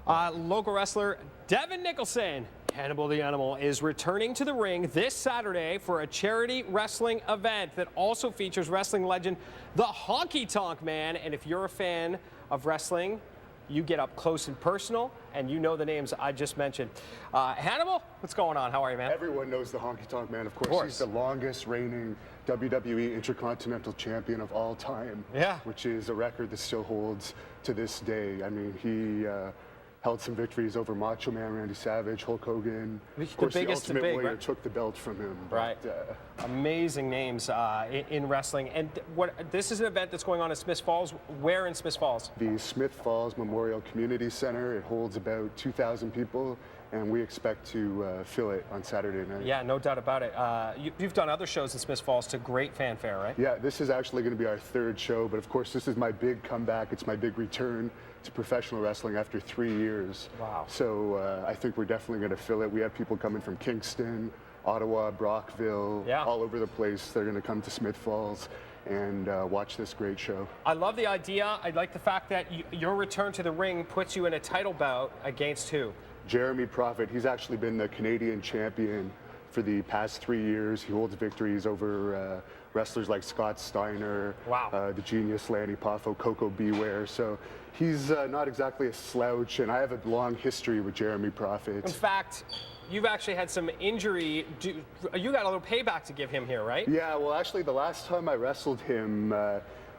Local wrestler Devin Nicholson, Hannibal the Animal, is returning to the ring this Saturday for a charity wrestling event that also features wrestling legend, the Honky Tonk Man. And if you're a fan of wrestling, you get up close and personal, and you know the names I just mentioned. Hannibal, what's going on? How are you, man? Everyone knows the Honky Tonk Man, of course. He's the longest reigning WWE Intercontinental Champion of all time, which is a record that still holds to this day. I mean, he held some victories over Macho Man, Randy Savage, Hulk Hogan. Of course, the Ultimate Warrior took the belt from him. Right. Amazing names in wrestling. And this is an event that's going on in Smith Falls. Where in Smith Falls? The Smith Falls Memorial Community Center. It holds about 2,000 people, and we expect to fill it on Saturday night. Yeah, no doubt about it. You've done other shows in Smith Falls to great fanfare, right? Yeah, this is actually going to be our third show, but of course this is my big comeback. It's my big return to professional wrestling after 3 years. Wow. So I think we're definitely going to fill it. We have people coming from Kingston, Ottawa, Brockville, all over the place. They're going to come to Smith Falls and watch this great show. I love the idea. I like the fact that your return to the ring puts you in a title bout against who? Jeremy Prophet. He's actually been the Canadian champion for the past 3 years. He holds victories over wrestlers like Scott Steiner, the genius Lanny Poffo, Coco Beware. So he's not exactly a slouch, and I have a long history with Jeremy Prophet. In fact, you've actually had some injury. You got a little payback to give him here, right? Yeah, well, actually, the last time I wrestled him,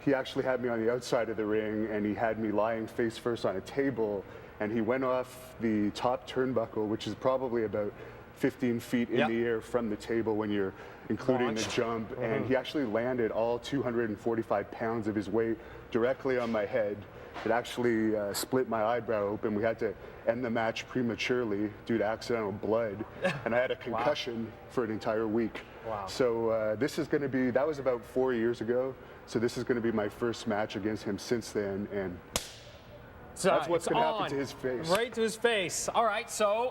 he actually had me on the outside of the ring, and he had me lying face first on a table, and he went off the top turnbuckle, which is probably about 15 feet in the air from the table when you're including the jump, and he actually landed all 245 pounds of his weight directly on my head. It actually split my eyebrow open. We had to end the match prematurely due to accidental blood, and I had a concussion for an entire week. So this is going to be, that was about 4 years ago, so this is going to be my first match against him since then, and that's what's going to happen to his face. Right to his face. All right, so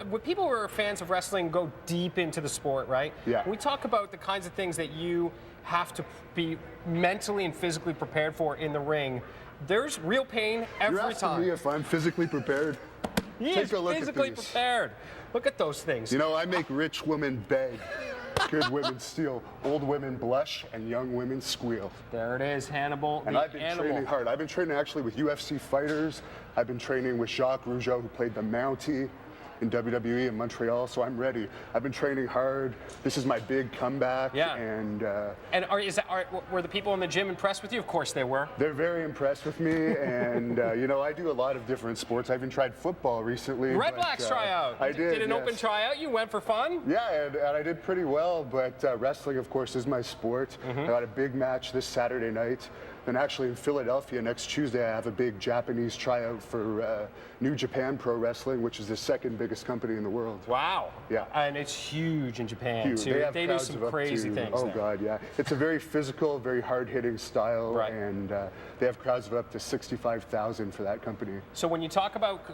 when people who are fans of wrestling go deep into the sport, right? Yeah. We talk about the kinds of things that you have to be mentally and physically prepared for in the ring. There's real pain every time. You're asking me if I'm physically prepared? He is physically prepared. Look at those things. You know, I make rich women beg. Good women steal, old women blush, and young women squeal. There it is, Hannibal. And I've been training hard. I've been training actually with UFC fighters. I've been training with Jacques Rougeau, who played the Mountie in WWE in Montreal, so I'm ready. I've been training hard. This is my big comeback. Yeah. And were the people in the gym impressed with you? Of course they were. They're very impressed with me, and you know, I do a lot of different sports. I even tried football recently. Red Blacks tryout. I did. Did an open tryout? You went for fun? Yeah, and I did pretty well, but wrestling, of course, is my sport. I got a big match this Saturday night. Then actually in Philadelphia next Tuesday, I have a big Japanese tryout for New Japan Pro Wrestling, which is the second biggest company in the world. Wow. Yeah. And it's huge in Japan, too. They do some crazy things. Oh, God, yeah. It's a very physical, very hard-hitting style, and they have crowds of up to 65,000 for that company. So when you talk about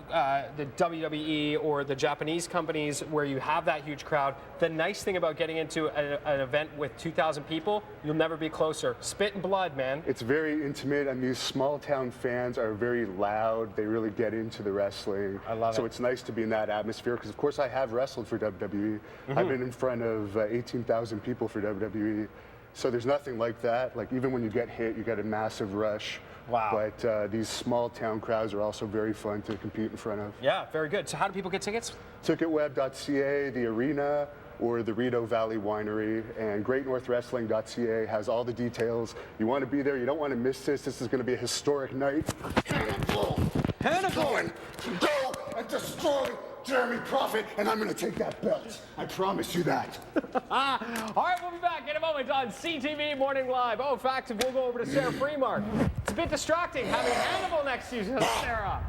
the WWE or the Japanese companies where you have that huge crowd, the nice thing about getting into an event with 2,000 people, you'll never be closer. Spit and blood, man. It's very intimate, and these small-town fans are very loud. They really get into the wrestling. I love it. So it's nice to be in that atmosphere, because of course I have wrestled for WWE. I've been in front of 18,000 people for WWE. So there's nothing like that. Like, even when you get hit, you get a massive rush. Wow. But these small-town crowds are also very fun to compete in front of. Yeah, very good. So how do people get tickets? Ticketweb.ca, the Arena, or the Rideau Valley Winery, and GreatNorthWrestling.ca has all the details. You want to be there, you don't want to miss this. This is going to be a historic night. Hannibal! Hannibal! Going to go and destroy Jeremy Prophet, and I'm going to take that belt. I promise you that. All right, we'll be back in a moment on CTV Morning Live. Oh, in fact, we'll go over to Sarah Freemark. It's a bit distracting having Hannibal next to you, Sarah.